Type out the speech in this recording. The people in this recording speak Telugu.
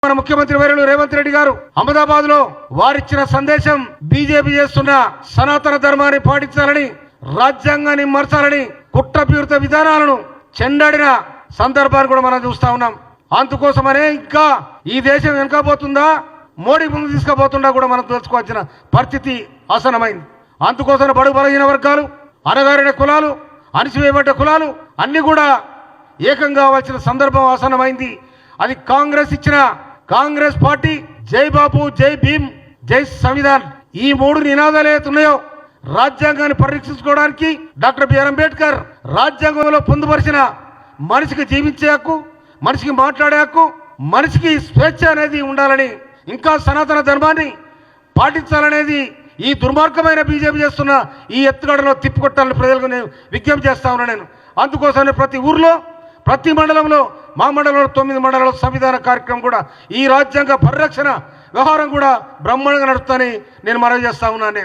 మన ముఖ్యమంత్రి వర్యులు రేవంత్ రెడ్డి గారు అహ్మదాబాద్ లో వారిచ్చిన సందేశం బీజేపీ చేస్తున్న సనాతన ధర్మాన్ని పాటించాలని, రాజ్యాంగాన్ని మార్చాలని కుట్రపూరిత విధానాలను చెండాడిన సందర్భాన్ని కూడా మనం చూస్తా ఉన్నాం. అందుకోసమనే ఇంకా ఈ దేశం వెనకపోతుందా, మోడీ ముందు తీసుకుపోతుందా కూడా మనం తెలుసుకోవాల్సిన పరిస్థితి ఆసనమైంది. అందుకోసం బడుగు బలహీన వర్గాలు, అణగారిన కులాలు, అణిచివేయబడ్డ కులాలు అన్ని కూడా ఏకం కావాల్సిన సందర్భం ఆసనమైంది. అది కాంగ్రెస్ పార్టీ జై బాపు, జై భీమ్, జై సంవిధాన్ ఈ మూడు నినాదాలు ఏతున్నాయో రాజ్యాంగాన్ని పరిరక్షించుకోవడానికి డాక్టర్ బిఆర్ అంబేద్కర్ రాజ్యాంగంలో పొందుపరిచిన మనిషికి జీవించే హక్కు, మనిషికి మాట్లాడే హక్కు, మనిషికి స్వేచ్ఛ అనేది ఉండాలని, ఇంకా సనాతన ధర్మాన్ని పాటించాలనేది ఈ దుర్మార్గమైన బీజేపీ చేస్తున్న ఈ ఎత్తుగడలో తిప్పికొట్టాలని ప్రజలకు నేను విజ్ఞప్తి చేస్తా ఉన్నాను. నేను అందుకోసమే ప్రతి ఊర్లో, ప్రతి మండలంలో, మా మండలంలో 9 మండలాల సంవిధాన కార్యక్రమం కూడా ఈ రాజ్యాంగ పరిరక్షణ వ్యవహారం కూడా బ్రహ్మాండంగా నడుస్తుందని నేను మనవి చేస్తా ఉన్నాను.